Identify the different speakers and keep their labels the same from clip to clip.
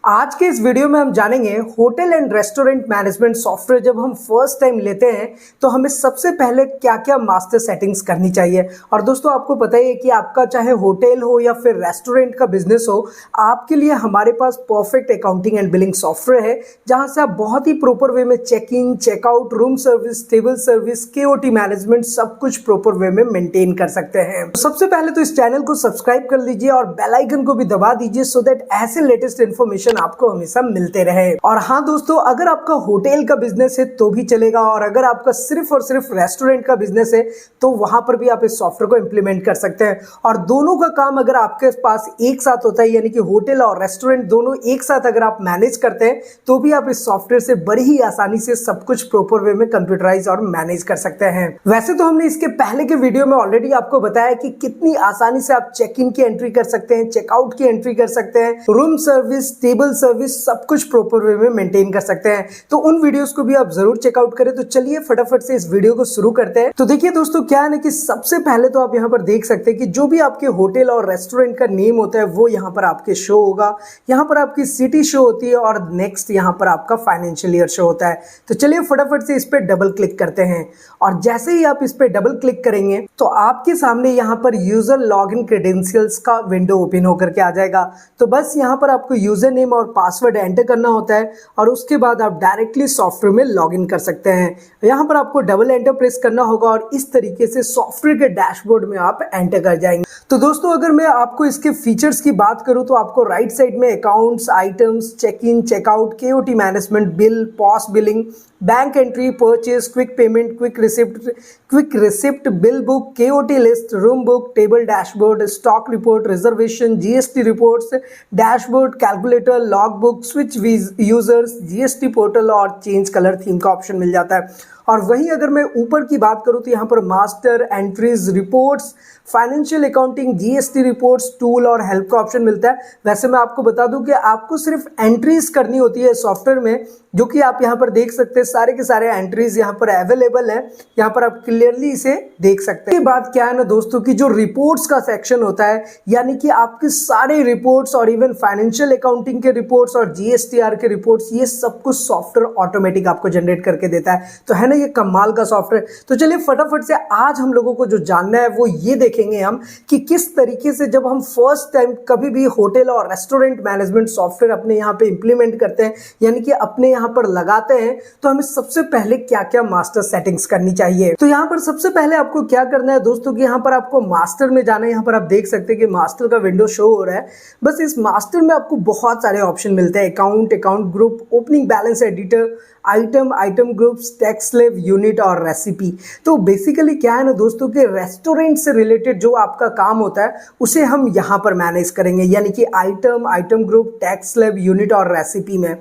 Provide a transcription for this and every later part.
Speaker 1: आज के इस वीडियो में हम जानेंगे hotel and restaurant management software जब हम फर्स्ट टाइम लेते हैं तो हमें सबसे पहले क्या क्या मास्टर सेटिंग्स करनी चाहिए। और दोस्तों आपको पता ही है कि आपका चाहे होटल हो या फिर रेस्टोरेंट का बिजनेस हो, आपके लिए हमारे पास perfect accounting and billing software है जहां से आप बहुत ही प्रॉपर वे में check in, checkout, room service, table service, KOT management सब कुछ प्रॉपर वे में मेंटेन कर सकते हैं। तो सबसे पहले तो इस चैनल को सब्सक्राइब कर लीजिए और बेल आइकन को भी दबा दीजिए सो दैट ऐसे लेटेस्ट इन्फॉर्मेशन आपको हमेशा मिलते रहे। और हाँ दोस्तों, अगर आपका होटल का बिजनेस है तो भी चलेगा, और अगर आपका सिर्फ और सिर्फ रेस्टोरेंट का बिजनेस है तो वहां पर भी आप इस सॉफ्टवेयर को इंप्लीमेंट कर सकते हैं। और दोनों का काम अगर आपके पास एक साथ होता है, यानी कि होटल और रेस्टोरेंट दोनों एक साथ अगर आप मैनेज करते हैं तो भी आप इस सॉफ्टवेयर से बड़ी ही आसानी से सब कुछ प्रॉपर वे में कंप्यूटराइज और मैनेज कर सकते हैं। वैसे तो हमने इसके पहले के वीडियो में ऑलरेडी आपको बताया कि कितनी आसानी से आप चेक इन की एंट्री कर सकते हैं, चेकआउट की एंट्री कर सकते हैं, रूम सर्विस, टेबल सर्विस सब कुछ प्रॉपर वे में मेंटेन कर सकते हैं। तो उन वीडियोस को भी आप जरूर चेकआउट करें। तो चलिए फटाफट से इस वीडियो को शुरू करते हैं। तो देखिए दोस्तों, क्या है ना कि सबसे पहले तो आप यहाँ पर देख सकते हैं कि जो भी आपके होटल और रेस्टोरेंट का नेम होता है वो यहाँ पर आपके शो होगा। यहाँ पर आपकी सिटी शो होती है और नेक्स्ट यहाँ पर आपका फाइनेंशियल ईयर शो होता है। तो चलिए फटाफट से इस पे डबल क्लिक करते हैं। और जैसे ही आप इस पे डबल क्लिक करेंगे तो आपके सामने यहाँ पर यूजर लॉगिन क्रेडेंशियल्स का विंडो ओपन होकर के आ जाएगा। तो बस यहाँ पर आपको यूजर नेम और पासवर्ड एंटर करना होता है और उसके बाद आप डायरेक्टली सॉफ्टवेयर में लॉगिन कर सकते हैं। यहाँ पर आपको डबल एंटर प्रेस करना होगा और इस तरीके से सॉफ्टवेयर के डैशबोर्ड में आप एंटर कर जाएंगे। तो दोस्तों, अगर मैं आपको इसके फीचर्स की बात करूं तो आपको राइट साइड में accounts, items, check in, checkout, KOT management, bill, POS billing, bank entry, purchase, quick payment, quick receipt, bill book, KOT list, room book, table dashboard, stock report, reservation, GST reports, dashboard, calculator, log book, switch users, GST portal और change colour theme का option मिल जाता है। और वहीं अगर मैं ऊपर की बात करूं तो यहाँ पर master, entries, reports, financial accounting, GST reports, tool और हेल्प का ऑप्शन मिलता है। वैसे मैं आपको बता दूं कि आपको सिर्फ एंट्रीज करनी होती है सॉफ्टवेयर में, जो कि आप यहाँ पर देख सकते हैं। सारे के सारे एंट्रीज यहाँ पर अवेलेबल है, यहाँ पर आप क्लियरली इसे देख सकते हैं। बात क्या है ना दोस्तों कि जो रिपोर्ट्स का सेक्शन होता है, यानी कि आपके सारे रिपोर्ट्स और इवन फाइनेंशियल अकाउंटिंग के रिपोर्ट्स और जीएसटीआर के रिपोर्ट्स, ये सब कुछ सॉफ्टवेयर ऑटोमेटिक आपको जनरेट करके देता है। तो है ना ये कमाल का सॉफ्टवेयर। तो चलिए फटाफट से आज हम लोगों को जो जानना है वो ये देखेंगे हम कि किस तरीके से जब हम फर्स्ट टाइम कभी भी होटल और रेस्टोरेंट मैनेजमेंट सॉफ्टवेयर अपने यहाँ पे इंप्लीमेंट करते हैं, यानी कि अपने यहाँ पर लगाते हैं, तो हमें सबसे पहले क्या क्या मास्टर सेटिंग्स करनी चाहिए। तो यहाँ पर सबसे पहले आपको क्या करना है दोस्तों कि यहाँ पर आपको मास्टर में जाना है। यहाँ पर आप देख सकते हैं कि मास्टर का विंडो शो हो रहा है। बस इस मास्टर में आपको बहुत सारे ऑप्शन मिलते हैं। Account group, opening balance editor, item groups, tax slab, unit और रेसिपी। तो बेसिकली क्या है ना दोस्तों कि रेस्टोरेंट से रिलेटेड जो आपका काम होता है उसे हम यहाँ पर मैनेज करेंगे, यानी कि item group, tax slab, unit और रेसिपी में।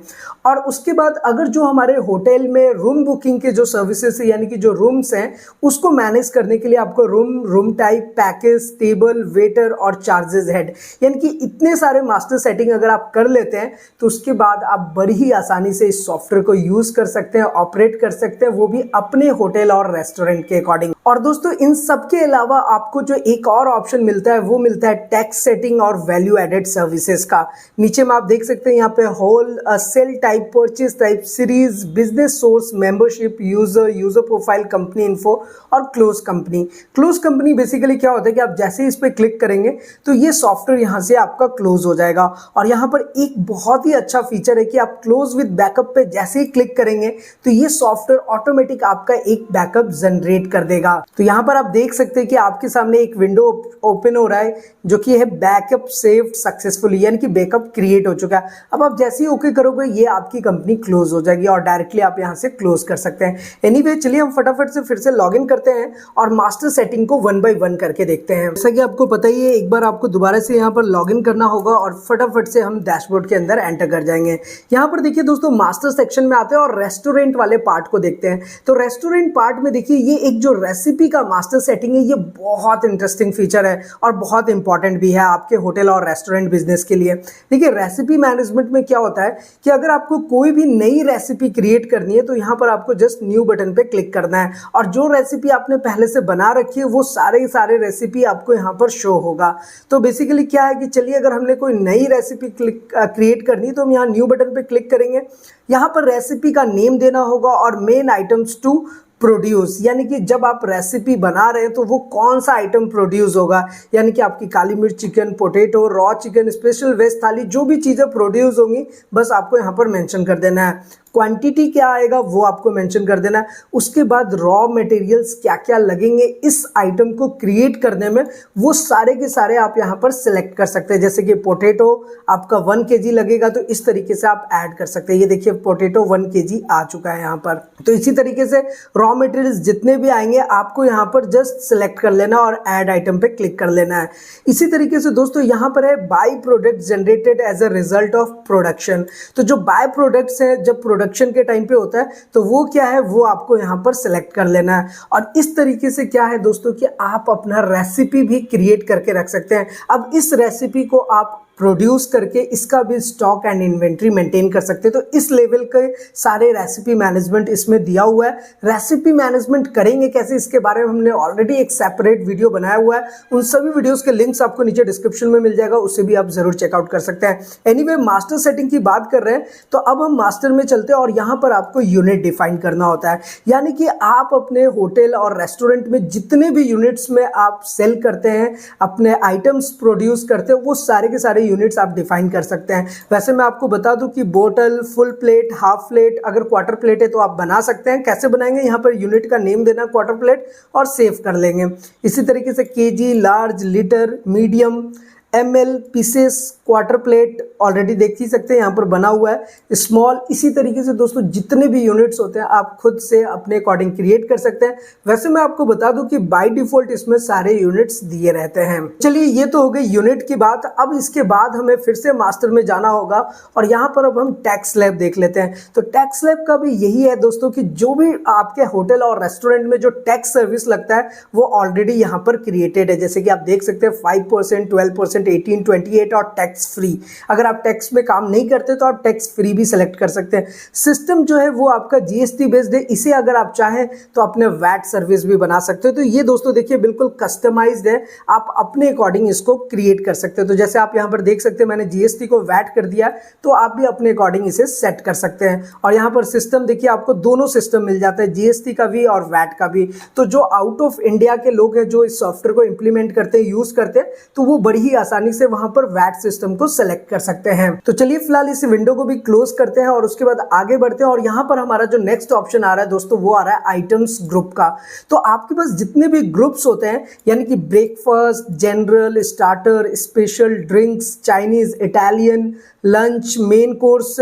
Speaker 1: और उसके बाद अगर जो हमारे होटल में रूम बुकिंग के जो सर्विसेज है, यानी कि जो रूम्स हैं, उसको मैनेज करने के लिए आपको room type, package, table, waiter और चार्जेस हेड, यानी कि इतने सारे मास्टर सेटिंग अगर आप कर लेते हैं तो उसके बाद आप बड़ी ही आसानी से इस सॉफ्टवेयर को यूज कर सकते हैं, ऑपरेट कर सकते हैं, वो भी अपने होटल और रेस्टोरेंट के अकॉर्डिंग। और दोस्तों इन सब के अलावा आपको जो एक और ऑप्शन मिलता है वो मिलता है टैक्स सेटिंग और वैल्यू एडेड सर्विसेज का। नीचे में आप देख सकते हैं यहाँ पे hall, sale type, purchase type, series, business source, membership, user profile, company info और क्लोज कंपनी बेसिकली क्या होता है कि आप जैसे ही इस पे क्लिक करेंगे तो ये सॉफ्टवेयर यहाँ से आपका क्लोज हो जाएगा। और यहाँ पर एक बहुत ही अच्छा फीचर है कि आप क्लोज विद बैकअप पे जैसे ही क्लिक करेंगे तो ये सॉफ्टवेयर ऑटोमेटिक आपका एक बैकअप जनरेट कर देगा। तो यहाँ पर आप देख सकते हैं कि आपके सामने एक विंडो ओपन हो रहा है जो कि है बैकअप सेव्ड सक्सेसफुली, यानी कि बैकअप क्रिएट हो चुका है। अब आप जैसे ही ओके करोगे ये आपकी कंपनी क्लोज हो जाएगी और डायरेक्टली आप यहाँ से क्लोज कर सकते हैं। एनीवे चलिए हम फटाफट से फिर से लॉगिन करते हैं और मास्टर सेटिंग को 1 बाय 1 करके देखते हैं। जैसा कि आपको पता ही है, एक बार आपको दोबारा से यहाँ पर लॉगिन करना होगा और फटाफट से हम डैशबोर्ड के अंदर एंटर कर जाएंगे। यहाँ पर देखिए दोस्तों, मास्टर सेक्शन में आते हैं और और रेस्टोरेंट वाले पार्ट को देखते हैं। तो रेस्टोरेंट पार्ट में देखिए ये एक जो रेसिपी का मास्टर सेटिंग है, ये बहुत इंटरेस्टिंग फीचर है और बहुत इंपॉर्टेंट भी है आपके होटल और रेस्टोरेंट बिजनेस के लिए। देखिए रेसिपी मैनेजमेंट में क्या होता है कि अगर आपको कोई भी नई रेसिपी क्रिएट करनी है तो यहाँ पर आपको जस्ट न्यू बटन पे क्लिक करना है और जो रेसिपी आपने पहले से बना रखी है वो सारे रेसिपी आपको यहाँ पर शो होगा। तो बेसिकली क्या है कि चलिए अगर हमने कोई नई रेसिपी क्रिएट करनी है तो हम यहाँ न्यू बटन पे क्लिक करेंगे। यहाँ पर रेसिपी का नेम देना होगा और मेन आइटम्स टू प्रोड्यूस, यानी कि जब आप रेसिपी बना रहे हैं तो वो कौन सा आइटम प्रोड्यूस होगा, यानी कि आपकी काली मिर्च chicken, potato, raw chicken, special veg thali, जो भी चीज़ें प्रोड्यूस होंगी बस आपको यहाँ पर मेंशन कर देना है। क्वांटिटी क्या आएगा वो आपको मेंशन कर देना है। उसके बाद रॉ मटेरियल्स क्या क्या लगेंगे इस आइटम को क्रिएट करने में, वो सारे के सारे आप यहाँ पर सिलेक्ट कर सकते हैं। जैसे कि पोटैटो आपका 1 kg लगेगा तो इस तरीके से आप ऐड कर सकते हैं। ये देखिए पोटैटो 1 kg आ चुका है यहाँ पर। तो इसी तरीके से रॉ मटेरियल्स जितने भी आएंगे आपको यहाँ पर जस्ट सिलेक्ट कर लेना और ऐड आइटम पे क्लिक कर लेना है। इसी तरीके से दोस्तों यहाँ पर है by product generated as a result of production. तो जो बाय प्रोडक्ट्स है जब प्रोडक्शन के टाइम पे होता है तो वो क्या है वो आपको यहाँ पर सिलेक्ट कर लेना है। और इस तरीके से क्या है दोस्तों कि आप अपना रेसिपी भी क्रिएट करके रख सकते हैं। अब इस रेसिपी को आप प्रोड्यूस करके इसका भी स्टॉक एंड इन्वेंट्री मेंटेन कर सकते हैं। तो इस लेवल के सारे रेसिपी मैनेजमेंट इसमें दिया हुआ है। रेसिपी मैनेजमेंट करेंगे कैसे इसके बारे में हमने ऑलरेडी एक सेपरेट वीडियो बनाया हुआ है। उन सभी वीडियोस के लिंक्स आपको नीचे डिस्क्रिप्शन में मिल जाएगा, उसे भी आप जरूर चेकआउट कर सकते हैं। एनीवे मास्टर सेटिंग की बात कर रहे हैं तो अब हम मास्टर में चलते हैं और यहाँ पर आपको यूनिट डिफाइन करना होता है। यानी कि आप अपने होटल और रेस्टोरेंट में जितने भी यूनिट्स में आप सेल करते हैं, अपने आइटम्स प्रोड्यूस करते हैं, वो सारे के सारे यूनिट्स आप डिफाइन कर सकते हैं। वैसे मैं आपको बता दूं कि बोतल, फुल प्लेट, हाफ प्लेट, अगर क्वार्टर प्लेट है तो आप बना सकते हैं। कैसे बनाएंगे, यहाँ पर यूनिट का नेम देना क्वार्टर प्लेट और सेव कर लेंगे। इसी तरीके से KG, large, litre, medium, ml, pieces, quarter plate already देख ही सकते हैं यहाँ पर बना हुआ है, स्मॉल। इसी तरीके से दोस्तों जितने भी यूनिट्स होते हैं आप खुद से अपने अकॉर्डिंग क्रिएट कर सकते हैं। वैसे मैं आपको बता दूं कि बाय डिफॉल्ट इसमें सारे यूनिट्स दिए रहते हैं। चलिए ये तो हो गई यूनिट की बात। अब इसके बाद हमें फिर से मास्टर में जाना होगा और यहाँ पर अब हम टैक्स स्लैब देख लेते हैं। तो टैक्स स्लैब का भी यही है दोस्तों कि जो भी आपके होटल और रेस्टोरेंट में जो टैक्स सर्विस लगता है वो ऑलरेडी यहाँ पर क्रिएटेड है। जैसे कि आप देख सकते हैं 5%, 12%, 18, 28 और टैक्स फ्री। अगर आप टैक्स में काम नहीं करते तो आप टैक्स फ्री भी सिलेक्ट कर सकते हैं। सिस्टम जो है वो आपका जीएसटी बेस्ड है। इसे अगर आप चाहें तो अपने वैट सर्विस भी बना सकते हो। तो ये दोस्तों देखिए बिल्कुल कस्टमाइज्ड है, आप अपने अकॉर्डिंग इसको क्रिएट कर सकते हो। तो जैसे आप यहाँ पर देख सकते हैं मैंने जीएसटी को वैट कर दिया, तो आप भी अपने अकॉर्डिंग इसे सेट कर सकते हैं। और यहाँ पर सिस्टम देखिए आपको दोनों सिस्टम मिल जाता है, जीएसटी का भी और वैट का भी। तो जो आउट ऑफ इंडिया के लोग हैं जो इस सॉफ्टवेयर को इंप्लीमेंट करते हैं, यूज करते हैं, तो वो बड़ी ही आसानी से वहां पर वैट सिस्टम को सेलेक्ट कर सकते हैं। तो चलिए फिलहाल इस विंडो को भी क्लोज करते हैं और उसके बाद आगे बढ़ते हैं। और यहाँ पर हमारा जो नेक्स्ट ऑप्शन आ रहा है दोस्तों वो आ रहा है आइटम्स ग्रुप का। तो आपके पास जितने भी ग्रुप्स होते हैं, यानी कि breakfast, general, starter, special, drinks, Chinese, Italian, lunch, main course,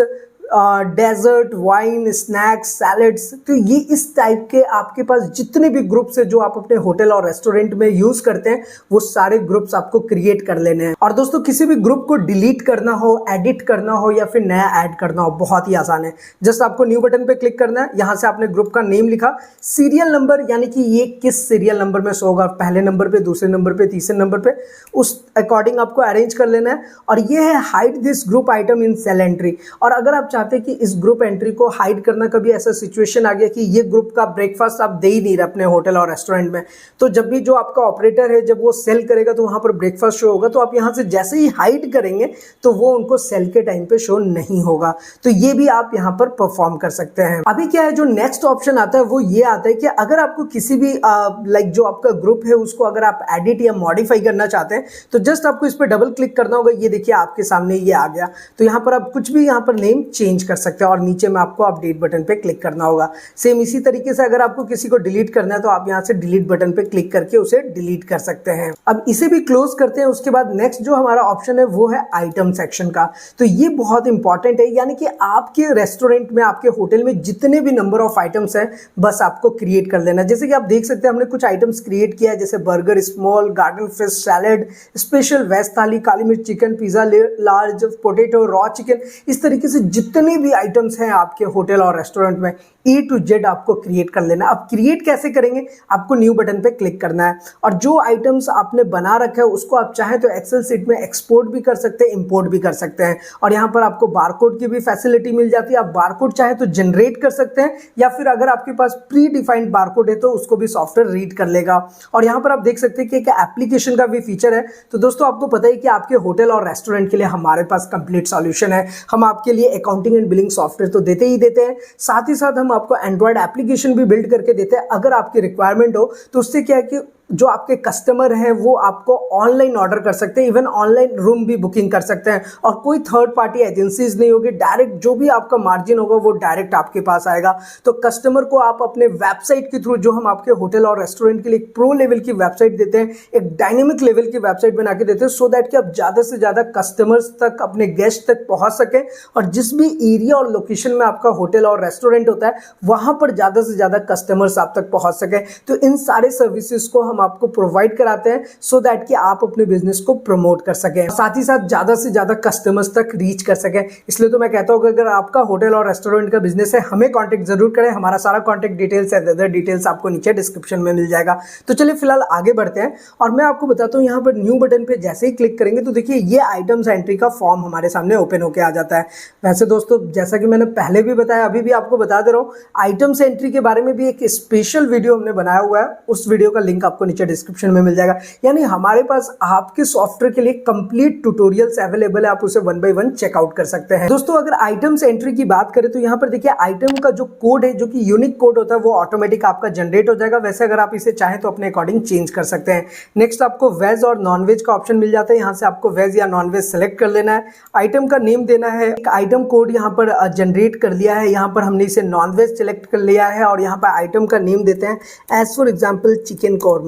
Speaker 1: dessert, wine, snacks, salads, तो ये इस टाइप के आपके पास जितने भी ग्रुप्स है जो आप अपने होटल और रेस्टोरेंट में यूज करते हैं वो सारे ग्रुप्स आपको क्रिएट कर लेने हैं। और दोस्तों किसी भी ग्रुप को डिलीट करना हो, एडिट करना हो या फिर नया ऐड करना हो बहुत ही आसान है। जस्ट आपको न्यू बटन पे क्लिक करना है, यहां से आपने ग्रुप का नेम लिखा, सीरियल नंबर यानी कि ये किस सीरियल नंबर में शो होगा, पहले नंबर पे, दूसरे नंबर पे, तीसरे नंबर पे, उस अकॉर्डिंग आपको अरेंज कर लेना है। और ये है hide this group item in sale entry. और अगर आप चाहते हैं कि इस ग्रुप एंट्री को हाइड करना, कभी ऐसा सिचुएशन आ गया कि ये ग्रुप का ब्रेकफास्ट आप दे ही नहीं रहे अपने होटल और रेस्टोरेंट में, तो जब भी जो आपका ऑपरेटर है जब वो सेल करेगा तो वहां पर ब्रेकफास्ट शो होगा, तो आप यहां से जैसे ही हाइड करेंगे तो वो उनको सेल के टाइम पे शो नहीं होगा। तो ये भी आप यहां पर परफॉर्म कर सकते हैं। अभी क्या है जो नेक्स्ट ऑप्शन आता है वो ये आता है कि अगर आपको किसी भी लाइक जो आपका ग्रुप है उसको अगर आप एडिट या मॉडिफाई करना चाहते हैं तो जस्ट आपको इस पर डबल क्लिक करना होगा। ये देखिए आपके सामने ये आ गया। तो यहाँ पर आप कुछ भी यहाँ पर नेम चेंज कर सकते हैं और नीचे में आपको अपडेट बटन पे क्लिक करना होगा। सेम इसी तरीके से अगर आपको किसी को डिलीट करना है तो आप यहाँ से डिलीट बटन पे क्लिक करके उसे डिलीट कर सकते हैं। अब इसे भी क्लोज करते हैं। उसके बाद नेक्स्ट जो हमारा ऑप्शन है वो है आइटम सेक्शन का। तो ये बहुत इंपॉर्टेंट है, यानी कि आपके रेस्टोरेंट में, आपके होटल में जितने भी नंबर ऑफ आइटम्स हैं बस आपको क्रिएट कर लेना। जैसे कि आप देख सकते हैं हमने कुछ आइटम्स क्रिएट किया है, जैसे burger, small, garden fish, salad, special veg thali, काली मिर्च chicken, pizza, large, potato, raw chicken. इस तरीके से जितने भी आइटम्स हैं आपके होटल और रेस्टोरेंट में A to Z आपको क्रिएट कर लेना है। अब क्रिएट कैसे करेंगे, आपको न्यू बटन पे क्लिक करना है और जो आइटम्स आपने बना रखा है उसको आप चाहें तो एक्सेल सीट में एक्सपोर्ट भी कर सकते हैं, इंपोर्ट भी कर सकते हैं। और यहाँ पर आपको बारकोड की भी फैसिलिटी मिल जाती है। आप बारकोड चाहे तो जनरेट कर सकते हैं या फिर अगर आपके पास प्री डिफाइंड बारकोड है तो उसको भी सॉफ्टवेयर रीड कर लेगा। और यहाँ पर आप देख सकते हैं कि एक एप्लीकेशन का भी फीचर है। तो दोस्तों आपको पता है कि आपके होटल और रेस्टोरेंट के लिए हमारे पास कंप्लीट सॉल्यूशन है। हम आपके लिए अकाउंटिंग एंड बिलिंग सॉफ्टवेयर तो देते ही देते हैं, साथ ही साथ हम आपको एंड्रॉयड एप्लीकेशन भी बिल्ड करके देते हैं। अगर आपकी रिक्वायरमेंट हो तो उससे क्या है कि जो आपके कस्टमर हैं वो आपको ऑनलाइन ऑर्डर कर सकते हैं, इवन ऑनलाइन रूम भी बुकिंग कर सकते हैं और कोई थर्ड पार्टी एजेंसीज नहीं होगी। डायरेक्ट जो भी आपका मार्जिन होगा वो डायरेक्ट आपके पास आएगा। तो कस्टमर को आप अपने वेबसाइट के थ्रू, जो हम आपके होटल और रेस्टोरेंट के लिए एक प्रो लेवल की वेबसाइट देते हैं, एक डायनेमिक लेवल की वेबसाइट बना के देते हैं, सो दैट कि आप ज़्यादा से ज़्यादा कस्टमर्स तक, अपने गेस्ट तक पहुँच सकें और जिस भी एरिया और लोकेशन में आपका होटल और रेस्टोरेंट होता है वहाँ पर ज़्यादा से ज़्यादा कस्टमर्स आप तक पहुँच सकें। तो इन सारे सर्विसेज को हम आपको प्रोवाइड कराते हैं सो दैट कि आप अपने बिजनेस को प्रमोट कर सकें, साथ ही साथ ज्यादा से ज्यादा कस्टमर्स तक रीच कर सकें। इसलिए तो मैं कहता हूं कि अगर आपका होटल और रेस्टोरेंट का बिजनेस है, हमें कांटेक्ट जरूर करें। हमारा सारा कांटेक्ट डिटेल्स है, अदर डिटेल्स आपको नीचे डिस्क्रिप्शन में मिल जाएगा। तो चलिए फिलहाल आगे बढ़ते हैं और मैं आपको बताता हूं, यहाँ पर न्यू बटन पे जैसे ही क्लिक करेंगे तो देखिए ये आइटम्स एंट्री का फॉर्म हमारे सामने ओपन होकर आ जाता है। वैसे दोस्तों जैसा कि मैंने पहले भी बताया, अभी भी आपको बता दे रहा हूँ, आइटम्स एंट्री के बारे में भी एक स्पेशल वीडियो हमने बनाया हुआ है। उस वीडियो का लिंक आपको नीचे डिस्क्रिप्शन में मिल जाएगा। यानी हमारे पास आपके सॉफ्टवेयर के लिए कंप्लीट ट्यूटोरियल्स अवेलेबल है, आप उसे 1 by 1 चेकआउट कर सकते हैं। दोस्तों अगर आइटम्स एंट्री की बात करें तो यहाँ पर देखिए आइटम का जो कोड है, जो कि यूनिक कोड होता है, वो ऑटोमेटिक आपका जनरेट हो जाएगा। वैसे अगर आप इसे चाहें तो अपने अकॉर्डिंग चेंज कर सकते हैं। नेक्स्ट आपको वेज और नॉन वेज का ऑप्शन मिल जाता है। यहाँ से आपको वेज या नॉन वेज सेलेक्ट कर लेना है, आइटम का नेम देना है, एक आइटम कोड यहाँ पर जनरेट कर लिया है। यहाँ पर हमने इसे नॉन वेज सेलेक्ट कर लिया है और यहाँ पर आइटम का नेम देते हैं, as for example chicken korma.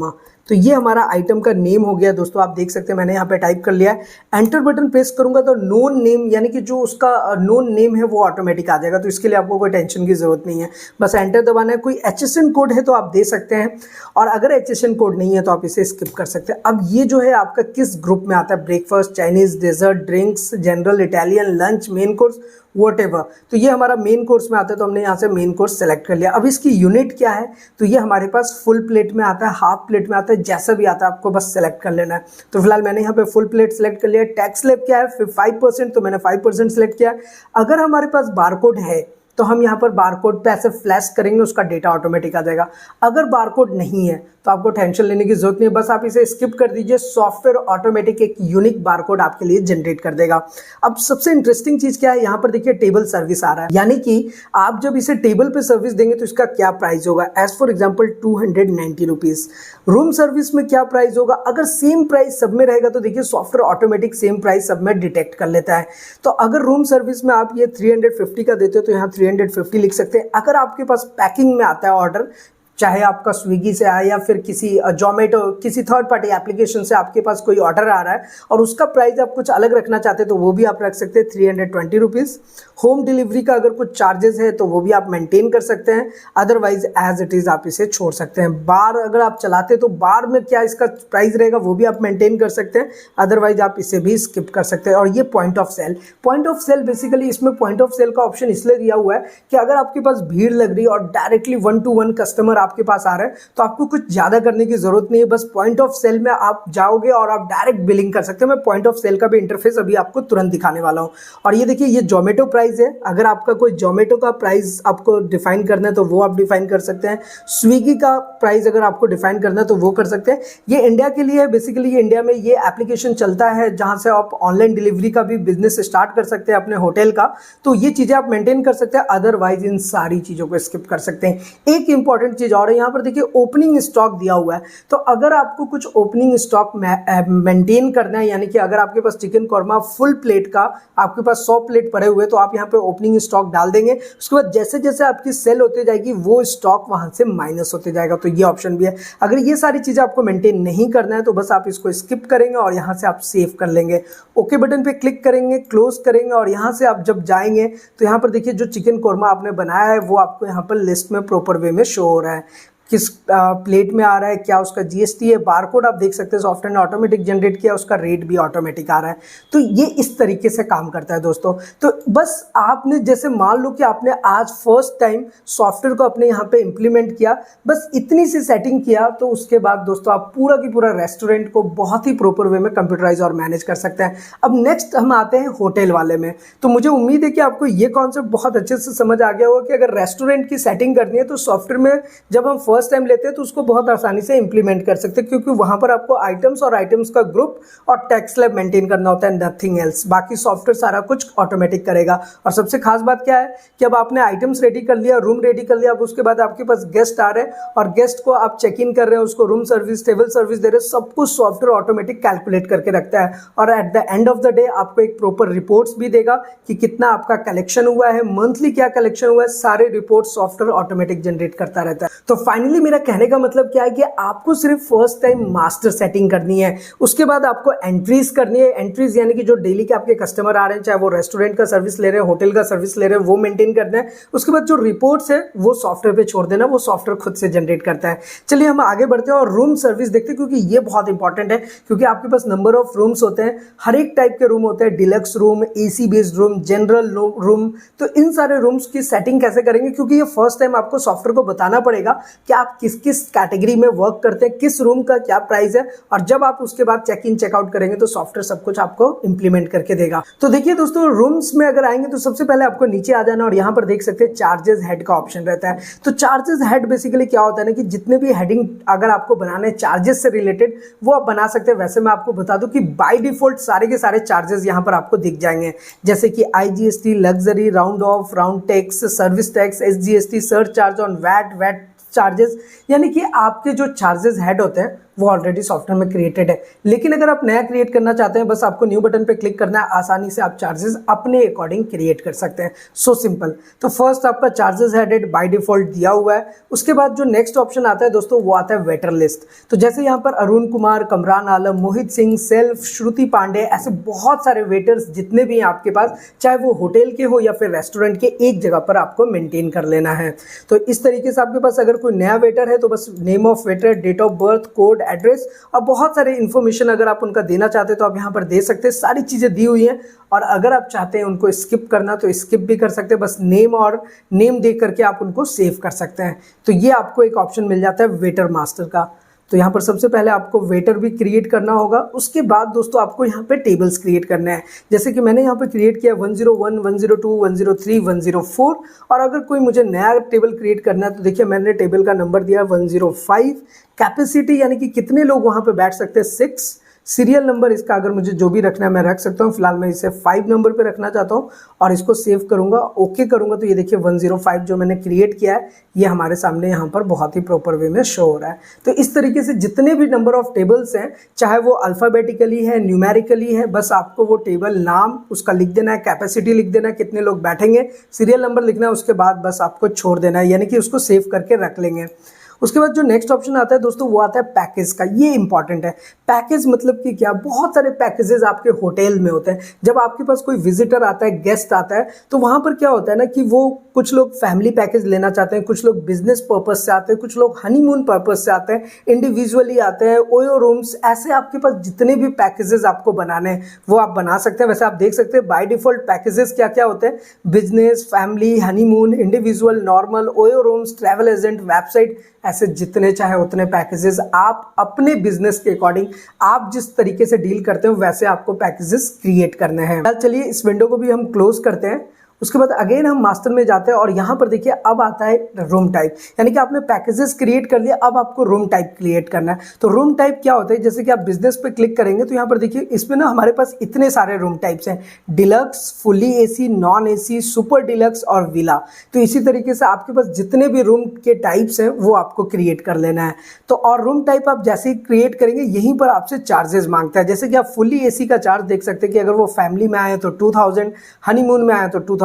Speaker 1: तो ये हमारा आइटम का नेम हो गया। दोस्तों आप देख सकते हैं मैंने यहाँ पे टाइप कर लिया है। एंटर बटन प्रेस करूंगा तो नोन नेम, यानी कि जो उसका नोन नेम है वो ऑटोमेटिक आ जाएगा। तो इसके लिए आपको कोई टेंशन की जरूरत नहीं है, बस एंटर दबाना है। कोई HSN कोड है तो आप दे सकते हैं और अगर HSN कोड नहीं है तो आप इसे स्किप कर सकते हैं। अब ये जो है आपका किस ग्रुप में आता है, breakfast, Chinese, dessert, drinks, general, Italian, lunch, main course, whatever. तो ये हमारा मेन कोर्स में आता है तो हमने यहाँ से मेन कोर्स सेलेक्ट कर लिया। अब इसकी यूनिट क्या है, तो ये हमारे पास फुल प्लेट में आता है, हाफ प्लेट में आता है, जैसा भी आता है आपको बस सेलेक्ट कर लेना है। तो फिलहाल मैंने यहाँ पे फुल प्लेट सेलेक्ट कर लिया। टैक्स स्लैब क्या है, 5%, तो मैंने 5% सेलेक्ट किया। अगर हमारे पास बारकोड है तो हम यहाँ पर बारकोड पे ऐसे फ्लैश करेंगे, उसका डेटा ऑटोमेटिक आ जाएगा। अगर बारकोड नहीं है तो आपको टेंशन लेने की जरूरत नहीं है, बस आप इसे स्किप कर दीजिए। सॉफ्टवेयर ऑटोमेटिक एक यूनिक बारकोड आपके लिए जनरेट कर देगा। अब सबसे इंटरेस्टिंग चीज क्या है, यहाँ पर देखिए टेबल सर्विस आ रहा है, यानी कि आप जब इसे टेबल पे सर्विस देंगे तो इसका क्या प्राइस होगा। As for example 290 rupees. Room service में क्या प्राइस होगा, अगर सेम प्राइस सब में रहेगा तो देखिए सॉफ्टवेयर ऑटोमेटिक सेम प्राइस सब में डिटेक्ट कर लेता है। तो अगर रूम सर्विस में आप ये 350 का देते हो तो यहाँ 350 लिख सकते हैं। अगर आपके पास पैकिंग में आता है ऑर्डर, चाहे आपका स्विगी से आए या फिर किसी जोमेटो, किसी थर्ड पार्टी एप्लीकेशन से आपके पास कोई ऑर्डर आ रहा है और उसका प्राइस आप कुछ अलग रखना चाहते हैं तो वो भी आप रख सकते हैं, 320 रुपीज़। होम डिलीवरी का अगर कुछ चार्जेस है तो वो भी आप मेंटेन कर सकते हैं, अदरवाइज एज इट इज़ आप इसे छोड़ सकते हैं। बार अगर आप चलाते हैं तो बार में क्या इसका प्राइस रहेगा वो भी आप मेंटेन कर सकते हैं, अदरवाइज आप इसे भी स्किप कर सकते हैं। और ये पॉइंट ऑफ सेल बेसिकली, इसमें पॉइंट ऑफ सेल का ऑप्शन इसलिए दिया हुआ है कि अगर आपके पास भीड़ लग रही है और डायरेक्टली 1 to 1 कस्टमर आपके पास आ रहा है तो आपको कुछ ज्यादा करने की जरूरत नहीं है। बस पॉइंट ऑफ सेल में आप जाओगे और आप डायरेक्ट बिलिंग कर सकते हैं। मैं पॉइंट ऑफ सेल का भी इंटरफेस अभी आपको तुरंत दिखाने वाला हूं। और ये देखिए ये जोमेटो प्राइस है, अगर आपका कोई जोमेटो का प्राइस आपको डिफाइन करना है तो वो आप डिफाइन कर सकते हैं। स्विगी का प्राइस अगर आपको डिफाइन करना है तो वो कर सकते हैं। ये इंडिया के लिए है, बेसिकली ये इंडिया में ये एप्लीकेशन चलता है जहां से आप ऑनलाइन डिलीवरी का भी बिजनेस स्टार्ट कर सकते हैं अपने होटल का। तो ये चीजें आप मेंटेन कर सकते हैं, अदरवाइज इन सारी चीजों को स्किप कर सकते हैं। एक इंपॉर्टेंट चीज और है, यहाँ पर देखिए ओपनिंग स्टॉक दिया हुआ है। तो अगर आपको कुछ ओपनिंग स्टॉक मेंटेन करना है, यानी कि अगर आपके पास चिकन कौरमा फुल प्लेट का आपके पास 100 प्लेट पड़े हुए तो आप यहाँ पे ओपनिंग स्टॉक डाल देंगे। उसके बाद जैसे जैसे आपकी सेल होती जाएगी वो स्टॉक वहां से माइनस होते जाएगा। तो ये ऑप्शन भी है। अगर ये सारी चीजें आपको मेंटेन नहीं करना है तो बस आप इसको स्किप करेंगे और यहाँ से आप सेव कर लेंगे। ओके बटन पे क्लिक करेंगे, क्लोज करेंगे और यहाँ से आप जब जाएंगे तो यहाँ पर देखिए जो चिकन कौरमा आपने बनाया है वो आपको यहाँ पर लिस्ट में प्रॉपर वे में शो हो रहा है। किस प्लेट में आ रहा है, क्या उसका जीएसटी है, बारकोड आप देख सकते हैं सॉफ्टवेयर ने ऑटोमेटिक जनरेट किया, उसका रेट भी ऑटोमेटिक आ रहा है। तो ये इस तरीके से काम करता है दोस्तों। तो बस आपने जैसे मान लो कि आपने आज फर्स्ट टाइम सॉफ्टवेयर को अपने यहाँ पे इम्प्लीमेंट किया, बस इतनी सी सेटिंग किया, तो उसके बाद दोस्तों आप पूरा की पूरा रेस्टोरेंट को बहुत ही प्रॉपर वे में कंप्यूटराइज और मैनेज कर सकते हैं। अब नेक्स्ट हम आते हैं होटल वाले में। तो मुझे उम्मीद है कि आपको ये कॉन्सेप्ट बहुत अच्छे से समझ आ गया होगा कि अगर रेस्टोरेंट की सेटिंग करनी है तो सॉफ्टवेयर में जब हम फर्स्ट टाइम लेते हैं तो उसको बहुत आसानी से इंप्लीमेंट कर सकते हैं, क्योंकि वहां पर आपको आइटम्स और आइटम्स का ग्रुप और टैक्स स्लैब मेंटेन करना होता है, नथिंग एल्स। बाकी सॉफ्टवेयर सारा कुछ ऑटोमेटिक करेगा। और सबसे खास बात क्या है कि अब आपने आइटम्स रेडी कर लिया, रूम रेडी कर लिया, अब उसके बाद आपके पास गेस्ट आ रहे हैं और गेस्ट को आप चेक इन कर रहे हैं, उसको रूम सर्विस, टेबल सर्विस दे रहे हैं, सब कुछ सॉफ्टवेयर ऑटोमेटिक कैलकुलेट करके रखता है। और at the end of the day आपको एक प्रॉपर रिपोर्ट्स भी देगा कि कितना आपका कलेक्शन हुआ है, मंथली क्या कलेक्शन हुआ है, सारे रिपोर्ट सॉफ्टवेयर ऑटोमेटिक जनरेट करता रहता है। तो फाइनली मेरा कहने का मतलब क्या है कि आपको सिर्फ फर्स्ट टाइम मास्टर सेटिंग करनी है, उसके बाद आपको एंट्रीज करनी है। एंट्रीज यानी कि जो डेली के आपके कस्टमर आ रहे हैं, चाहे वो रेस्टोरेंट का सर्विस ले रहे हैं, होटल का सर्विस ले रहे हैं, वो मेंटेन करना है। उसके बाद जो रिपोर्ट्स है वो सॉफ्टवेयर पे छोड़ देना, वो सॉफ्टवेयर खुद से जनरेट करता है। चलिए हम आगे बढ़ते हैं और रूम सर्विस देखते हैं, क्योंकि ये बहुत इंपॉर्टेंट है। क्योंकि आपके पास नंबर ऑफ रूम्स होते हैं, हर एक टाइप के रूम होते हैं, deluxe room, AC based room, general room. तो इन सारे रूम्स की सेटिंग कैसे करेंगे, क्योंकि ये फर्स्ट टाइम आपको सॉफ्टवेयर को बताना पड़ेगा कि आप किस किस कैटेगरी में वर्क करते हैं, किस रूम का क्या प्राइस है। और जब आप उसके बाद चेक इन चेकआउट करेंगे तो सॉफ्टवेयर सब कुछ आपको इंप्लीमेंट करके देगा। तो देखिए दोस्तों, रूम्स में अगर आएंगे तो सबसे पहले आपको नीचे आ जाना और यहाँ पर देख सकते हैं चार्जेस हेड का ऑप्शन रहता है। तो चार्जेस हेड बेसिकली क्या होता है ना कि जितने भी हेडिंग अगर आपको बनाने चार्जेस से रिलेटेड वो आप बना सकते हैं। वैसे मैं आपको बता दूं कि बाय डिफॉल्ट सारे के सारे चार्जेस यहाँ पर आपको दिख जाएंगे, जैसे कि IGST, luxury, round off, round tax, service tax, SGST, surcharge on VAT charges, यानी कि आपके जो चार्जेस हेड होते हैं वो ऑलरेडी सॉफ्टवेयर में क्रिएटेड है। लेकिन अगर आप नया क्रिएट करना चाहते हैं, बस आपको न्यू बटन पे क्लिक करना है, आसानी से आप चार्जेस अपने अकॉर्डिंग क्रिएट कर सकते हैं। So simple. तो फर्स्ट आपका चार्जेस हेडेड बाय डिफॉल्ट दिया हुआ है। उसके बाद जो नेक्स्ट ऑप्शन आता है दोस्तों वो आता है वेटर लिस्ट। तो जैसे यहाँ पर अरुण कुमार, कमरान आलम, मोहित सिंह, सेल्फ, श्रुति पांडे, ऐसे बहुत सारे वेटर्स जितने भी हैं आपके पास, चाहे वो होटल के हो या फिर रेस्टोरेंट के, एक जगह पर आपको मेंटेन कर लेना है। तो इस तरीके से आपके पास अगर कोई नया वेटर है तो बस name of waiter, date of birth, code, address और बहुत सारे इन्फॉर्मेशन अगर आप उनका देना चाहते हैं तो आप यहाँ पर दे सकते हैं। सारी चीजें दी हुई हैं। और अगर आप चाहते हैं उनको स्किप करना तो स्किप भी कर सकते हैं, बस नेम और नेम दे करके आप उनको सेव कर सकते हैं। तो ये आपको एक ऑप्शन मिल जाता है वेटर मास्टर का। तो यहाँ पर सबसे पहले आपको वेटर भी क्रिएट करना होगा। उसके बाद दोस्तों आपको यहाँ पे टेबल्स क्रिएट करने हैं, जैसे कि मैंने यहाँ पे क्रिएट किया 101, 102, 103, 104। और अगर कोई मुझे नया टेबल क्रिएट करना है तो देखिए मैंने टेबल का नंबर दिया 105। कैपेसिटी यानी कि कितने लोग वहाँ पे बैठ सकते हैं 6। सीरियल नंबर इसका अगर मुझे जो भी रखना है मैं रख सकता हूँ। फिलहाल मैं इसे 5 नंबर पे रखना चाहता हूँ और इसको सेव करूंगा, ओके करूंगा। तो ये देखिए 105 जो मैंने क्रिएट किया है ये हमारे सामने यहाँ पर बहुत ही प्रॉपर वे में शो हो रहा है। तो इस तरीके से जितने भी नंबर ऑफ टेबल्स हैं, चाहे वो अल्फाबेटिकली है, न्यूमेरिकली है, बस आपको वो टेबल नाम उसका लिख देना है, कैपेसिटी लिख देना है, कितने लोग बैठेंगे, सीरियल नंबर लिखना है, उसके बाद बस आपको छोड़ देना है, यानी कि उसको सेव करके रख लेंगे। उसके बाद जो नेक्स्ट ऑप्शन आता है दोस्तों वो आता है पैकेज का। ये इंपॉर्टेंट है। पैकेज मतलब कि क्या, बहुत सारे पैकेजेस आपके होटल में होते हैं। जब आपके पास कोई विजिटर आता है, गेस्ट आता है, तो वहां पर क्या होता है ना कि वो कुछ लोग फैमिली पैकेज लेना चाहते हैं, कुछ लोग बिजनेस पर्पज से आते हैं, कुछ लोग हनीमून पर्पज से आते हैं, इंडिविजुअली आते हैं, ओयो रूम्स, ऐसे आपके पास जितने भी पैकेजेस आपको बनाने हैं वो आप बना सकते हैं। वैसे आप देख सकते हैं बाय डिफॉल्ट पैकेजेस क्या क्या होते हैं, business, family, honeymoon, individual, normal, OYO rooms, travel agent, website, ऐसे जितने चाहे उतने पैकेजेस आप अपने बिजनेस के अकॉर्डिंग आप जिस तरीके से डील करते हो वैसे आपको पैकेजेस क्रिएट करने हैं। चलिए इस विंडो को भी हम क्लोज करते हैं। उसके बाद अगेन हम मास्टर में जाते हैं और यहाँ पर देखिए अब आता है रूम टाइप, यानी कि आपने पैकेजेस क्रिएट कर लिया, अब आपको रूम टाइप क्रिएट करना है। तो रूम टाइप क्या होता है, जैसे कि आप बिजनेस पे क्लिक करेंगे तो यहाँ पर देखिए इसमें ना हमारे पास इतने सारे रूम टाइप्स हैं, deluxe, fully AC, non AC, super deluxe और विला। तो इसी तरीके से आपके पास जितने भी रूम के टाइप्स हैं वो आपको क्रिएट कर लेना है। तो और रूम टाइप आप जैसे ही क्रिएट करेंगे यहीं पर आपसे चार्जेस मांगता है। जैसे कि आप फुली एसी का चार्ज देख सकते हैं कि अगर वो फैमिली में आए तो 2000, हनीमून में आए तो 2500,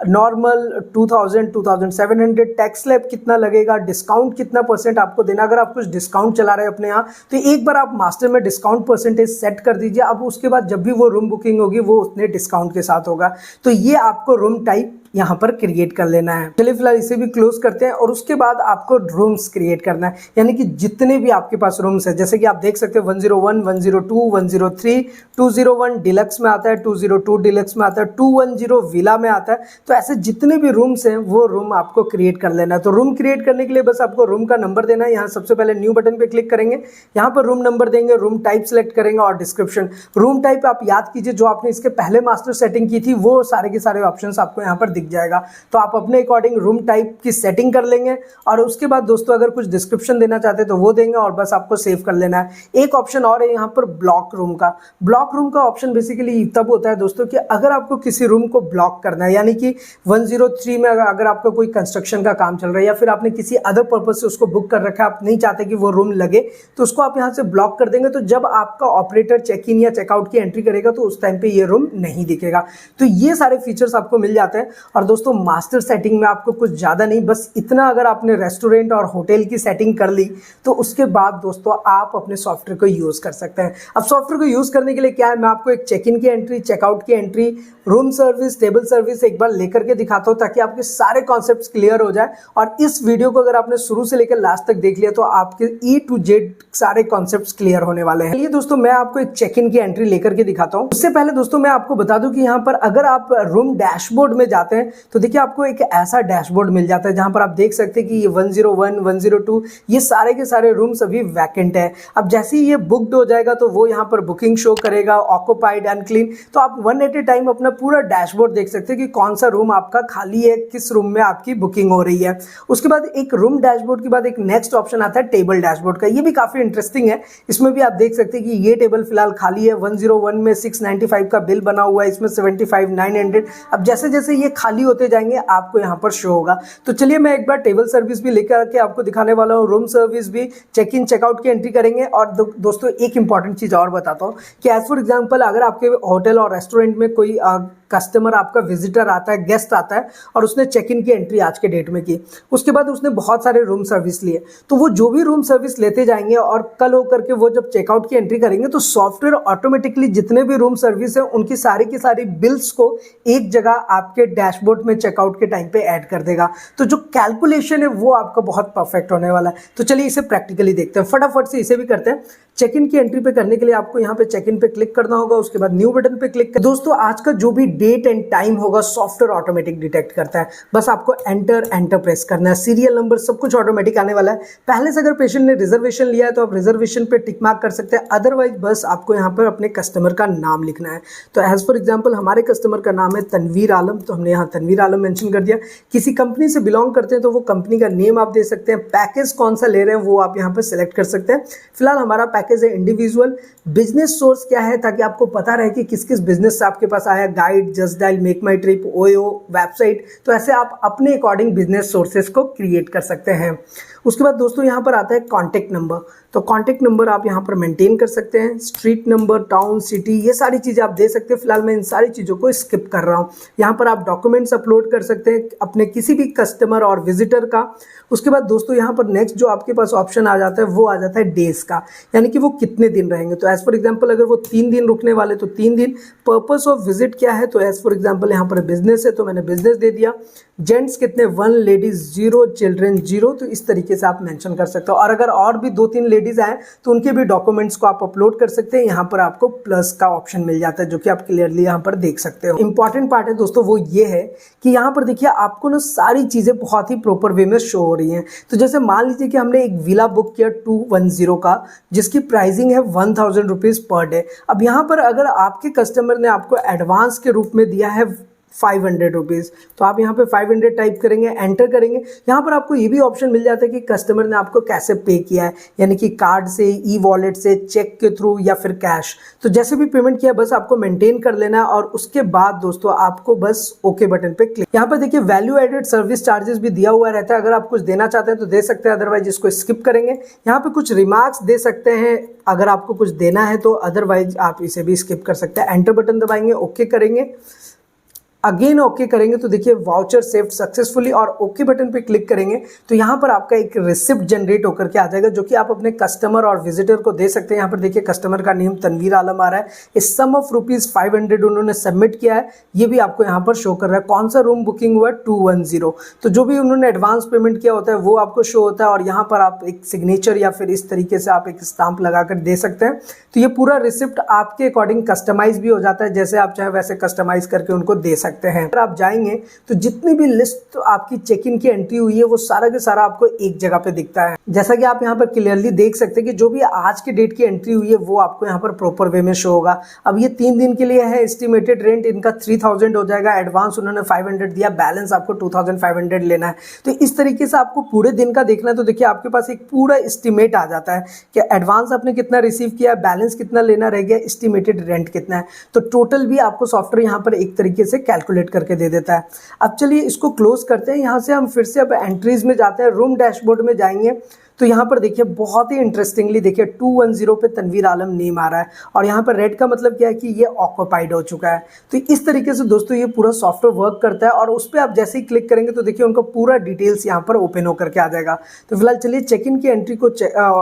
Speaker 1: नॉर्मल 2000, 2700, टैक्स स्लैब कितना लगेगा, डिस्काउंट कितना परसेंट आपको देना। अगर आप कुछ डिस्काउंट चला रहे हैं अपने यहाँ तो एक बार आप मास्टर में डिस्काउंट परसेंटेज सेट कर दीजिए। अब उसके बाद जब भी वो रूम बुकिंग होगी वो उतने डिस्काउंट के साथ होगा। तो ये आपको रूम टाइप यहाँ पर क्रिएट कर लेना है। चलिए फिलहाल इसे भी क्लोज करते हैं और उसके बाद आपको रूम्स क्रिएट करना है, यानी कि जितने भी आपके पास रूम्स है, जैसे कि आप देख सकते हैं 101, 102, 103, 201 डिलक्स में आता है, 202 डिलक्स में आता है, 210 विला में आता है। तो ऐसे जितने भी रूम्स हैं वो रूम आपको क्रिएट कर लेना है। तो रूम क्रिएट करने के लिए बस आपको रूम का नंबर देना है। यहाँ सबसे पहले न्यू बटन पे क्लिक करेंगे, यहाँ पर रूम नंबर देंगे, रूम टाइप सेलेक्ट करेंगे और डिस्क्रिप्शन। रूम टाइप आप याद कीजिए जो आपने इसके पहले मास्टर सेटिंग की थी वो सारे के सारे ऑप्शंस आपको यहाँ पर दिख जाएगा। तो आप अपने अकॉर्डिंग रूम टाइप की सेटिंग कर लेंगे और उसके बाद दोस्तों अगर कुछ डिस्क्रिप्शन देना चाहते हैं तो वो देंगे और बस आपको सेव कर लेना है। एक ऑप्शन और है यहाँ पर ब्लॉक रूम का। ब्लॉक रूम का ऑप्शन बेसिकली तब होता है दोस्तों कि अगर आपको किसी रूम को ब्लॉक करना है, यानी कि 103 में अगर आपका कोई कंस्ट्रक्शन का काम चल रहा है या फिर आपने किसी अदर पर्पज से उसको बुक कर रखा है, आप नहीं चाहते कि वो रूम लगे, तो उसको आप यहाँ से ब्लॉक कर देंगे। तो जब आपका ऑपरेटर चेक इन या चेकआउट की एंट्री करेगा तो उस टाइम पे ये रूम नहीं दिखेगा। तो ये सारे फीचर्स आपको मिल जाते हैं। और दोस्तों मास्टर सेटिंग में आपको कुछ ज़्यादा नहीं, बस इतना अगर आपने रेस्टोरेंट और होटल की सेटिंग कर ली तो उसके बाद दोस्तों आप अपने सॉफ्टवेयर को यूज़ कर सकते हैं। अब सॉफ्टवेयर को यूज़ करने के लिए क्या है, मैं आपको एक चेक इन की एंट्री, चेकआउट की entry, room service, table service एक बार लेकर के दिखाता हूँ ताकि आपके सारे कॉन्सेप्ट्स क्लियर हो जाए। और इस वीडियो को अगर आपने शुरू से लेकर लास्ट तक देख लिया तो आपके E to Z सारे कॉन्सेप्ट्स क्लियर होने वाले हैं। चलिए दोस्तों मैं आपको एक चेक इन की एंट्री लेकर के दिखाता हूँ। उससे पहले दोस्तों मैं आपको बता दूं कि यहाँ पर अगर आप रूम डैशबोर्ड में जाते हैं तो देखिए आपको एक ऐसा डैशबोर्ड मिल जाता है जहां पर आप देख सकते हैं कि ये 101, 102 ये सारे के सारे रूम्स अभी वैकेंट है। अब जैसे ही ये बुक्ड हो जाएगा तो वो यहाँ पर बुकिंग शो करेगा, ऑक्युपाइड, अनक्लीन। तो आप वन एट ए टाइम अपना पूरा डैशबोर्ड देख सकते हैं कि कौन सा रूम आपका खाली है, किस रूम में आपकी बुकिंग हो रही है। उसके बाद एक रूम डैशबोर्ड के बाद एक नेक्स्ट ऑप्शन आता है टेबल डैशबोर्ड का। ये भी काफी इंटरेस्टिंग है। इसमें भी आप देख सकते हैं कि ये टेबल फिलहाल खाली है, 101 में 695 का बिल बना हुआ है, इसमें 75, 900। अब जैसे जैसे ये खाली होते जाएंगे आपको यहाँ पर शो होगा। तो चलिए मैं एक बार टेबल सर्विस भी लेकर आके आपको दिखाने वाला हूँ, रूम सर्विस भी, चेक इन चेकआउट की एंट्री करेंगे। और दोस्तों एक इंपॉर्टेंट चीज और बताता हूँ कि एज फॉर एग्जांपल अगर आपके होटल और रेस्टोरेंट में कोई कस्टमर आपका विजिटर आता है, गेस्ट आता है और उसने चेक इन की एंट्री आज के डेट में की, उसके बाद उसने बहुत सारे रूम सर्विस लिए, तो वो जो भी रूम सर्विस लेते जाएंगे और कल होकर के वो जब चेकआउट की एंट्री करेंगे तो सॉफ्टवेयर ऑटोमेटिकली जितने भी रूम सर्विस है उनकी सारी की सारी बिल्स को एक जगह आपके डैशबोर्ड में चेकआउट के टाइम पे ऐड कर देगा। तो जो कैलकुलेशन है वो आपका बहुत परफेक्ट होने वाला है। तो चलिए इसे प्रैक्टिकली देखते हैं, फटाफट से इसे भी करते हैं। चेक इन की एंट्री पे करने के लिए आपको यहाँ पे चेक इन पे क्लिक करना होगा, उसके बाद न्यू बटन पे क्लिक कर। दोस्तों आज का जो भी डेट एंड टाइम होगा सॉफ्टवेयर ऑटोमेटिक डिटेक्ट करता है, बस आपको एंटर प्रेस करना है। सीरियल नंबर सब कुछ ऑटोमेटिक आने वाला है। पहले से अगर पेशेंट ने रिजर्वेशन लिया है तो आप रिजर्वेशन पे टिक मार्क कर सकते हैं, अदरवाइज बस आपको यहाँ पर अपने कस्टमर का नाम लिखना है। तो एज फॉर एग्जाम्पल हमारे कस्टमर का नाम है तनवीर आलम, तो हमने यहाँ तनवीर आलम मेंशन कर दिया। किसी कंपनी से बिलोंग करते हैं तो वो कंपनी का नेम आप दे सकते हैं, पैकेज कौन सा ले रहे हैं वो आप यहाँ पर सिलेक्ट कर सकते हैं। फिलहाल हमारा पैकेज है इंडिविजुअल। बिजनेस सोर्स क्या है ताकि आपको पता रहे कि किस किस बिजनेस से आपके पास आया, गाइड, जस्ट डायल, मेक माई ट्रिप, ओयो, वेबसाइट। तो ऐसे आप अपने अकॉर्डिंग बिजनेस सोर्सेस को क्रिएट कर सकते हैं। उसके बाद दोस्तों यहाँ पर आता है कॉन्टैक्ट नंबर, तो कॉन्टैक्ट नंबर आप यहाँ पर मेंटेन कर सकते हैं। स्ट्रीट नंबर, टाउन, सिटी, ये सारी चीज़ें आप दे सकते हैं। फिलहाल मैं इन सारी चीज़ों को स्किप कर रहा हूँ। यहाँ पर आप डॉक्यूमेंट्स अपलोड कर सकते हैं अपने किसी भी कस्टमर और विजिटर का। उसके बाद दोस्तों यहाँ पर नेक्स्ट जो आपके पास ऑप्शन आ जाता है वो आ जाता है डेज का, यानी कि वो कितने दिन रहेंगे। तो एज फॉर एग्जाम्पल अगर वो 3 दिन रुकने वाले तो 3 दिन। पर्पस ऑफ विजिट क्या है, तो एज फॉर एग्जाम्पल यहाँ पर बिजनेस है तो मैंने बिजनेस दे दिया। जेंट्स कितने, 1, लेडीज 0, चिल्ड्रन 0। तो इस तरीके से आप मेंशन कर सकते हो। और अगर और भी 2-3 लेडीज आए तो उनके भी डॉक्यूमेंट्स को आप अपलोड कर सकते हैं। यहाँ पर आपको प्लस का ऑप्शन मिल जाता है जो कि आप क्लियरली यहाँ पर देख सकते हो। इंपॉर्टेंट पार्ट है दोस्तों वो ये है कि यहाँ पर देखिए आपको ना सारी चीजें बहुत ही प्रॉपर वे में शो हो रही हैं। तो जैसे मान लीजिए कि हमने एक विला बुक किया 210 का, जिसकी प्राइसिंग है 1000 रुपीज पर डे। अब यहाँ पर अगर आपके कस्टमर ने आपको एडवांस के रूप में दिया है 500 रुपीज़, तो आप यहाँ पे 500 टाइप करेंगे, एंटर करेंगे। यहाँ पर आपको ये भी ऑप्शन मिल जाता है कि कस्टमर ने आपको कैसे पे किया है, यानी कि कार्ड से, ई वॉलेट से, चेक के थ्रू या फिर कैश। तो जैसे भी पेमेंट किया बस आपको मेंटेन कर लेना है। और उसके बाद दोस्तों आपको बस ओके बटन पे क्लिक। यहाँ पर देखिए वैल्यू एडेड सर्विस चार्जेस भी दिया हुआ रहता है, अगर आप कुछ देना चाहते हैं तो दे सकते हैं, अदरवाइज इसको स्किप करेंगे। यहाँ पे कुछ रिमार्क्स दे सकते हैं अगर आपको कुछ देना है तो, अदरवाइज आप इसे भी स्किप कर सकते हैं। एंटर बटन दबाएंगे, ओके करेंगे। अगेन ओके करेंगे तो देखिए वाउचर सेव्ड सक्सेसफुली, और ओके बटन पे क्लिक करेंगे तो यहाँ पर आपका एक रिसिप्ट जनरेट होकर के आ जाएगा, जो कि आप अपने कस्टमर और विजिटर को दे सकते हैं। यहाँ पर देखिए कस्टमर का नेम तनवीर आलम आ रहा है, इस सम ऑफ ₹500 उन्होंने सबमिट किया है, ये भी आपको यहाँ पर शो कर रहा है। कौन सा रूम बुकिंग हुआ है? 210। तो जो भी उन्होंने एडवांस पेमेंट किया होता है वो आपको शो होता है, और यहाँ पर आप एक सिग्नेचर या फिर इस तरीके से आप एक स्टाम्प लगाकर दे सकते हैं। तो ये पूरा रिसिप्ट आपके अकॉर्डिंग कस्टमाइज भी हो जाता है, जैसे आप चाहे वैसे कस्टमाइज करके उनको दे सकते हैं। अगर आप जाएंगे तो जितनी भी लिस्ट आपकी चेक इन की एंट्री हुई है वो सारा के सारा आपको एक जगह पे दिखता है। जैसा कि आप यहाँ पर क्लियरली देख सकते हैं कि जो भी आज के डेट की एंट्री हुई है वो आपको यहाँ पर प्रॉपर वे में शो होगा। अब ये 3 दिन के लिए है, एस्टिमेटेड रेंट इनका 3000 हो जाएगा, एडवांस उन्होंने 500 दिया, बैलेंस आपको 2500 लेना है। तो इस तरीके से आपको पूरे दिन का देखना है, तो देखिए आपके पास एक पूरा एस्टिमेट आ जाता है कि एडवांस आपने कितना रिसीव किया, बैलेंस कितना लेना रह गया, एस्टिमेटेड रेंट कितना है। तो टोटल भी आपको सॉफ्टवेयर यहाँ पर एक तरीके से कैलकुलेट करके दे देता है। अब चलिए इसको क्लोज करते हैं। यहाँ से हम फिर से अब एंट्रीज में जाते हैं, रूम डैशबोर्ड में जाएंगे तो यहाँ पर देखिए बहुत ही इंटरेस्टिंगली देखिए 210 पे तनवीर आलम नेम आ रहा है, और यहाँ पर रेड का मतलब क्या है कि ये ऑक्यूपाइड हो चुका है। तो इस तरीके से दोस्तों ये पूरा सॉफ्टवेयर वर्क करता है, और उस पर आप जैसे ही क्लिक करेंगे तो देखिए उनका पूरा डिटेल्स यहाँ पर ओपन होकर के आ जाएगा। तो फिलहाल चलिए चेक इन की एंट्री को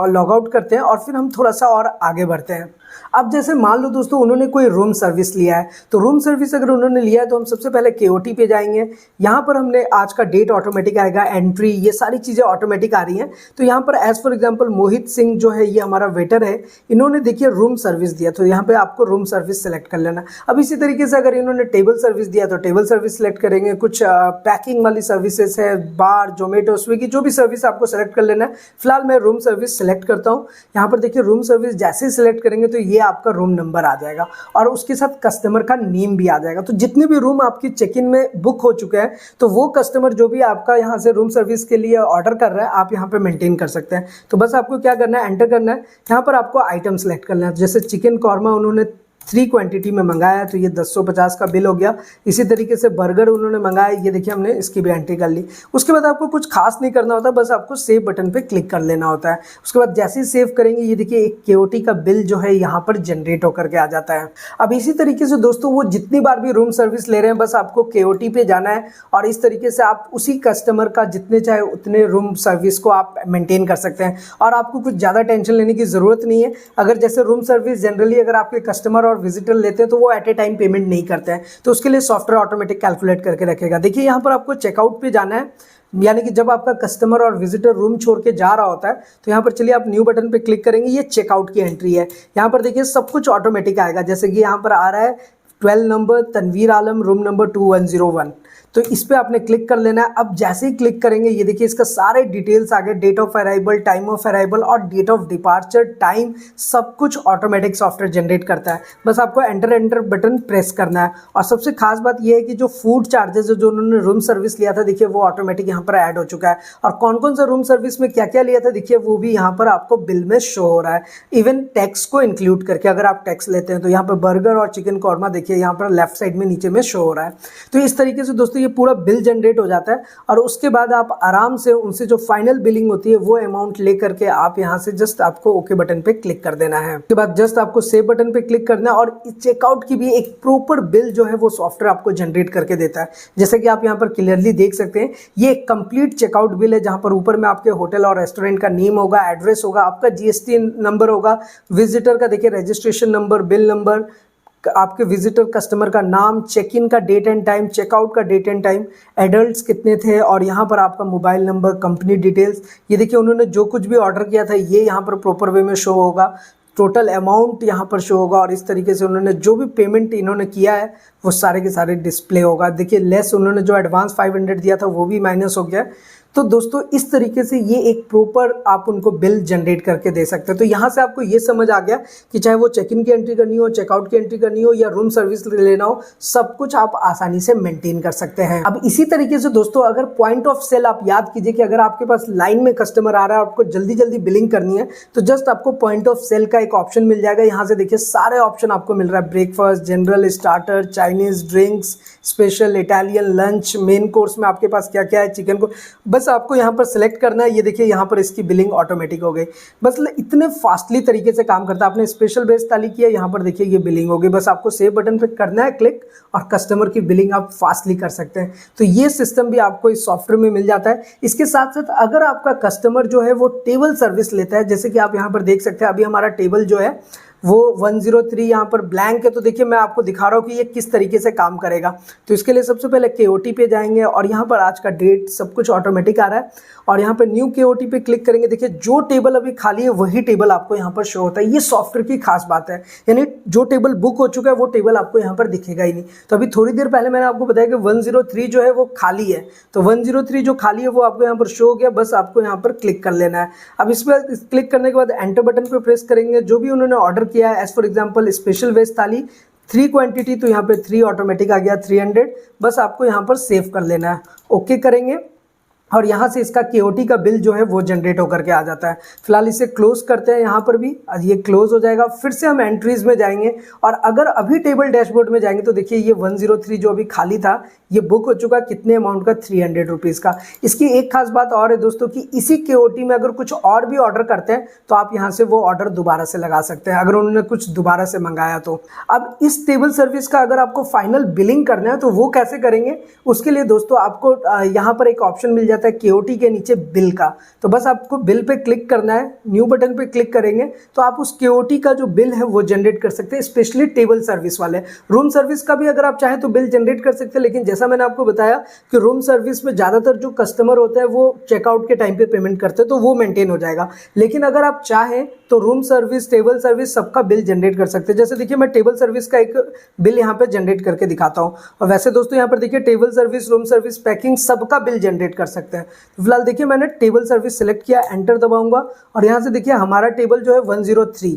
Speaker 1: लॉग आउट करते हैं, और फिर हम थोड़ा सा और आगे बढ़ते हैं। अब जैसे मान लो दोस्तों उन्होंने कोई रूम सर्विस लिया है, तो रूम सर्विस अगर उन्होंने लिया है तो हम सबसे पहले KOT पे जाएंगे। यहाँ पर हमने आज का डेट ऑटोमेटिक आएगा, एंट्री, ये सारी चीज़ें ऑटोमेटिक आ रही हैं। तो यहाँ पर as for example Mohit Singh जो है ये हमारा वेटर है, इन्होंने देखिए रूम सर्विस दिया, तो यहाँ पे आपको रूम सर्विस सेलेक्ट कर लेना। अब इसी तरीके से अगर इन्होंने टेबल सर्विस दिया तो टेबल सर्विस सेलेक्ट करेंगे। कुछ पैकिंग वाली सर्विसेज है, बार, जोमेटो, स्विगी, जो भी सर्विस आपको सेलेक्ट कर लेना है। फिलहाल मैं रूम सर्विस सेलेक्ट करता हूँ। यहाँ पर देखिए रूम सर्विस जैसे ही सिलेक्ट करेंगे तो ये आपका रूम नंबर आ जाएगा, और उसके साथ कस्टमर का नेम भी आ जाएगा। तो जितने भी रूम आपकी चेक इन में बुक हो चुके हैं, तो वो कस्टमर जो भी आपका यहाँ से रूम सर्विस के लिए ऑर्डर कर रहा है, आप यहाँ पे मेंटेन कर सकते हैं। तो बस आपको क्या करना है, एंटर करना है। यहाँ पर आपको आइटम सेलेक्ट करना है, जैसे चिकन कौरमा उन्होंने 3 क्वांटिटी में मंगाया तो ये 1050 का बिल हो गया। इसी तरीके से बर्गर उन्होंने मंगाया, ये देखिए हमने इसकी भी एंट्री कर ली। उसके बाद आपको कुछ खास नहीं करना होता, बस आपको सेव बटन पे क्लिक कर लेना होता है। उसके बाद जैसे ही सेव करेंगे ये देखिए एक KOT का बिल जो है यहाँ पर जनरेट होकर के आ जाता है। अब इसी तरीके से दोस्तों वो जितनी बार भी रूम सर्विस ले रहे हैं बस आपको KOT पे जाना है, और इस तरीके से आप उसी कस्टमर का जितने चाहे उतने रूम सर्विस को आप मेंटेन कर सकते हैं, और आपको कुछ ज़्यादा टेंशन लेने की ज़रूरत नहीं है। अगर जैसे रूम सर्विस जनरली अगर आपके कस्टमर और विजिटर लेते हैं तो वो एट ए टाइम पेमेंट नहीं करते हैं, तो उसके लिए सॉफ्टवेयर ऑटोमेटिक कैलकुलेट करके रखेगा। देखिए यहाँ पर आपको चेकआउट पे जाना है, यानी कि जब आपका कस्टमर और विजिटर रूम छोड़ के जा रहा होता है तो यहाँ पर चलिए आप न्यू बटन पे क्लिक करेंगे। ये चेकआउट की एंट्री है, यहाँ पर देखिए सब कुछ ऑटोमेटिक आएगा। जैसे कि यहाँ पर आ रहा है 12 नंबर तनवीर आलम, रूम नंबर 2101, तो इस पे आपने क्लिक कर लेना है। अब जैसे ही क्लिक करेंगे ये देखिए इसका सारे डिटेल्स आ गए, date of arrival, time of arrival और डेट ऑफ डिपार्चर, टाइम, सब कुछ ऑटोमेटिक सॉफ्टवेयर जनरेट करता है। बस आपको एंटर बटन प्रेस करना है। और सबसे खास बात यह है कि जो फूड चार्जेस जो उन्होंने रूम सर्विस लिया था देखिए वो ऑटोमेटिक यहाँ पर ऐड हो चुका है, और कौन कौन सा रूम सर्विस में क्या क्या लिया था देखिए वो भी यहाँ पर आपको बिल में शो हो रहा है, इवन टैक्स को इंक्लूड करके। अगर आप टैक्स लेते हैं तो यहाँ पर बर्गर और चिकन कौरमा देखिए यहाँ पर लेफ्ट साइड में नीचे में शो हो रहा है। तो इस तरीके से दोस्तों ये पूरा बिल जनरेट हो जाता है, और उसके बाद आप आराम से उनसे जो फाइनल बिलिंग होती है वो अमाउंट लेकर के आप यहाँ से जस्ट आपको ओके बटन पे क्लिक कर देना है। उसके बाद जस्ट आपको सेव बटन पे क्लिक करना है, और चेकआउट की भी एक प्रॉपर बिल जो है वो सॉफ्टवेयर आपको जनरेट करके देता है। जैसे कि आप यहाँ पर क्लियरली देख सकते हैं ये एक कंप्लीट चेकआउट बिल है, जहाँ पर ऊपर में आपके होटल और रेस्टोरेंट का नेम होगा, एड्रेस होगा, आपका GST नंबर होगा, विजिटर का देखिए रजिस्ट्रेशन नंबर, बिल नंबर, आपके विजिटर कस्टमर का नाम, चेक इन का डेट एंड टाइम, चेकआउट का डेट एंड टाइम, एडल्ट्स कितने थे, और यहाँ पर आपका मोबाइल नंबर, कंपनी डिटेल्स। ये देखिए उन्होंने जो कुछ भी ऑर्डर किया था ये यहाँ पर प्रॉपर वे में शो होगा, टोटल अमाउंट यहाँ पर शो होगा, और इस तरीके से उन्होंने जो भी पेमेंट इन्होंने किया है वो सारे के सारे डिस्प्ले होगा। देखिए लेस उन्होंने जो एडवांस 500 दिया था वो भी माइनस हो गया। तो दोस्तों इस तरीके से ये एक प्रॉपर आप उनको बिल जनरेट करके दे सकते हैं। तो यहाँ से आपको ये समझ आ गया कि चाहे वो चेक इन की एंट्री करनी हो, चेकआउट की एंट्री करनी हो, या रूम सर्विस लेना हो, सब कुछ आप आसानी से मेंटेन कर सकते हैं। अब इसी तरीके से दोस्तों अगर पॉइंट ऑफ सेल आप याद कीजिए कि अगर आपके पास लाइन में कस्टमर आ रहा है, आपको जल्दी जल्दी बिलिंग करनी है, तो जस्ट आपको पॉइंट ऑफ सेल का एक ऑप्शन मिल जाएगा। यहाँ से देखिए सारे ऑप्शन आपको मिल रहा है, breakfast, general, starter, Chinese, drinks, special, Italian, lunch, main course में आपके पास क्या क्या है, चिकन को, बस आपको यहाँ पर सिलेक्ट करना है। ये देखिए यहाँ पर इसकी बिलिंग ऑटोमेटिक हो गई। बस इतने फास्टली तरीके से काम करता है। आपने स्पेशल बेस ताली किया, यहाँ पर देखिए ये बिलिंग हो गई। बस आपको सेव बटन पे करना है क्लिक और कस्टमर की बिलिंग आप फास्टली कर सकते हैं। तो ये सिस्टम भी आपको इस सॉफ्टवेयर में मिल जाता है। इसके साथ साथ अगर आपका कस्टमर जो है वो टेबल सर्विस लेता है, जैसे कि आप यहाँ पर देख सकते हैं अभी हमारा टेबल जो है वो 103 यहाँ पर ब्लैंक है। तो देखिए मैं आपको दिखा रहा हूँ कि ये किस तरीके से काम करेगा। तो इसके लिए सबसे पहले KOT पे जाएंगे और यहाँ पर आज का डेट सब कुछ ऑटोमेटिक आ रहा है और यहाँ पर न्यू KOT पे क्लिक करेंगे। देखिए जो टेबल अभी खाली है वही टेबल आपको यहाँ पर शो होता है। ये सॉफ्टवेयर की खास बात है, यानी जो टेबल बुक हो चुका है वो टेबल आपको यहाँ पर दिखेगा ही नहीं। तो अभी थोड़ी देर पहले मैंने आपको बताया कि 103 जो है वो खाली है, तो 103 जो खाली है वो आपको यहाँ पर शो हो गया। बस आपको यहाँ पर क्लिक कर लेना है। अब इस पर क्लिक करने के बाद एंटर बटन पर प्रेस करेंगे। जो भी उन्होंने ऑर्डर किया है, as for example special veg thali 3 quantity, तो यहाँ पे 3 ऑटोमेटिक आ गया 300। बस आपको यहाँ पर सेव कर लेना है, ओके करेंगे और यहाँ से इसका KOT का बिल जो है वो जनरेट होकर के आ जाता है। फिलहाल इसे क्लोज करते हैं, यहाँ पर भी ये क्लोज हो जाएगा। फिर से हम एंट्रीज में जाएंगे और अगर अभी टेबल डैशबोर्ड में जाएंगे तो देखिए ये 103 जो अभी खाली था ये बुक हो चुका, कितने अमाउंट का, 300 रुपीज़ का। इसकी एक खास बात और है दोस्तों कि इसी KOT में अगर कुछ और भी ऑर्डर करते हैं तो आप यहाँ से वो ऑर्डर दोबारा से लगा सकते हैं, अगर उन्होंने कुछ दोबारा से मंगाया तो। अब इस टेबल सर्विस का अगर आपको फाइनल बिलिंग करना है तो वो कैसे करेंगे, उसके लिए दोस्तों आपको यहाँ पर एक ऑप्शन मिल जाता है KOT के नीचे बिल का। तो बस आपको बिल पे क्लिक करना है, न्यू बटन पे क्लिक करेंगे तो आप उस KOT का जो बिल है वो जनरेट कर सकते हैं। स्पेशली टेबल सर्विस वाले, रूम सर्विस का भी अगर आप चाहें तो बिल जनरेट कर सकते हैं, लेकिन जैसा मैंने आपको बताया कि रूम सर्विस में ज़्यादातर जो कस्टमर होता है वो चेकआउट के टाइम पे पेमेंट करते हैं, तो वो मेंटेन हो जाएगा। लेकिन अगर आप चाहें तो रूम सर्विस, टेबल सर्विस सबका बिल जनरेट कर सकते हैं। जैसे देखिए मैं टेबल सर्विस का एक बिल यहाँ पे जनरेट करके दिखाता हूँ। और वैसे दोस्तों यहाँ पर देखिए table service, room service, packing सबका बिल जनरेट कर सकते हैं। तो फिलहाल देखिए मैंने टेबल सर्विस सेलेक्ट किया, एंटर दबाऊंगा और यहाँ से देखिए हमारा टेबल जो है 103,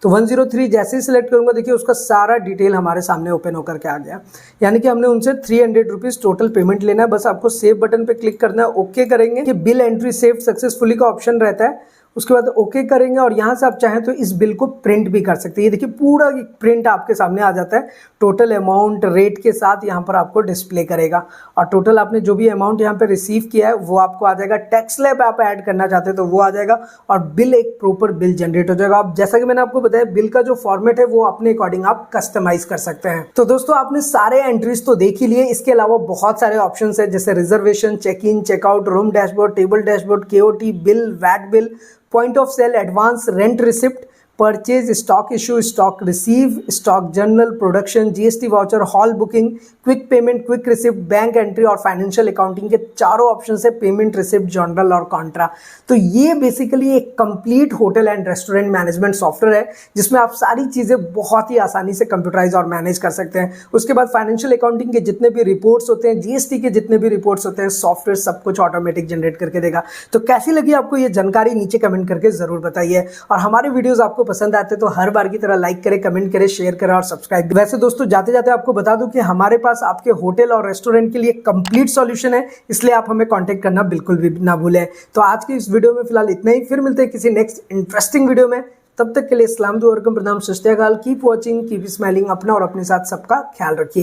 Speaker 1: तो 103 जैसे ही सिलेक्ट करूंगा देखिए उसका सारा डिटेल हमारे सामने ओपन होकर के आ गया। यानी कि हमने उनसे 300 रुपीज़ टोटल पेमेंट लेना है। बस आपको सेव बटन पे क्लिक करना है, ओके करेंगे कि बिल एंट्री सेव सक्सेसफुली का ऑप्शन रहता है। उसके बाद ओके करेंगे और यहाँ से आप चाहें तो इस बिल को प्रिंट भी कर सकते हैं। ये देखिए पूरा प्रिंट आपके सामने आ जाता है, टोटल अमाउंट रेट के साथ यहाँ पर आपको डिस्प्ले करेगा और टोटल आपने जो भी अमाउंट यहाँ पे रिसीव किया है वो आपको आ जाएगा। टैक्स स्लैब आप ऐड करना चाहते हैं तो वो आ जाएगा और बिल एक प्रॉपर बिल जनरेट हो जाएगा। अब जैसा कि मैंने आपको बताया बिल का जो फॉर्मेट है वो अपने अकॉर्डिंग आप कस्टमाइज कर सकते हैं। तो दोस्तों आपने सारे एंट्रीज तो देख ही लिए, इसके अलावा बहुत सारे ऑप्शन है जैसे reservation, check in, checkout, room dashboard, table dashboard, KOT bill, VAT bill, point of sale, advance, rent receipt, purchase, stock issue, stock receive, stock journal, production, GST voucher, hall booking, quick payment, quick receipt, bank entry और financial accounting के चारों option है, payment, receipt, journal और contra. तो ये basically एक complete hotel and restaurant management software है जिसमें आप सारी चीज़ें बहुत ही आसानी से कंप्यूटराइज और मैनेज कर सकते हैं। उसके बाद फाइनेंशियल अकाउंटिंग के जितने भी रिपोर्ट्स होते हैं, GST के जितने भी रिपोर्ट्स होते हैं, सॉफ्टवेयर सब कुछ ऑटोमेटिक जनरेट करके देगा। तो कैसी लगी आपको ये जानकारी नीचे कमेंट करके जरूर बताइए और हमारे वीडियोस आपको पसंद आते तो हर बार की तरह लाइक करें, कमेंट करें, शेयर करें और सब्सक्राइब। वैसे दोस्तों जाते जाते आपको बता दूं कि हमारे पास आपके होटल और रेस्टोरेंट के लिए कंप्लीट सॉल्यूशन है, इसलिए आप हमें कांटेक्ट करना बिल्कुल भी ना भूलें। तो आज की इस वीडियो में फिलहाल इतना ही, फिर मिलते हैं किसी नेक्स्ट इंटरेस्टिंग वीडियो में। तब तक के लिए इस्लाम दुआ, प्रणाम, सत श्री अकाल, कीप वॉचिंग, कीप स्माइलिंग। अपना और अपने साथ सबका ख्याल रखिए।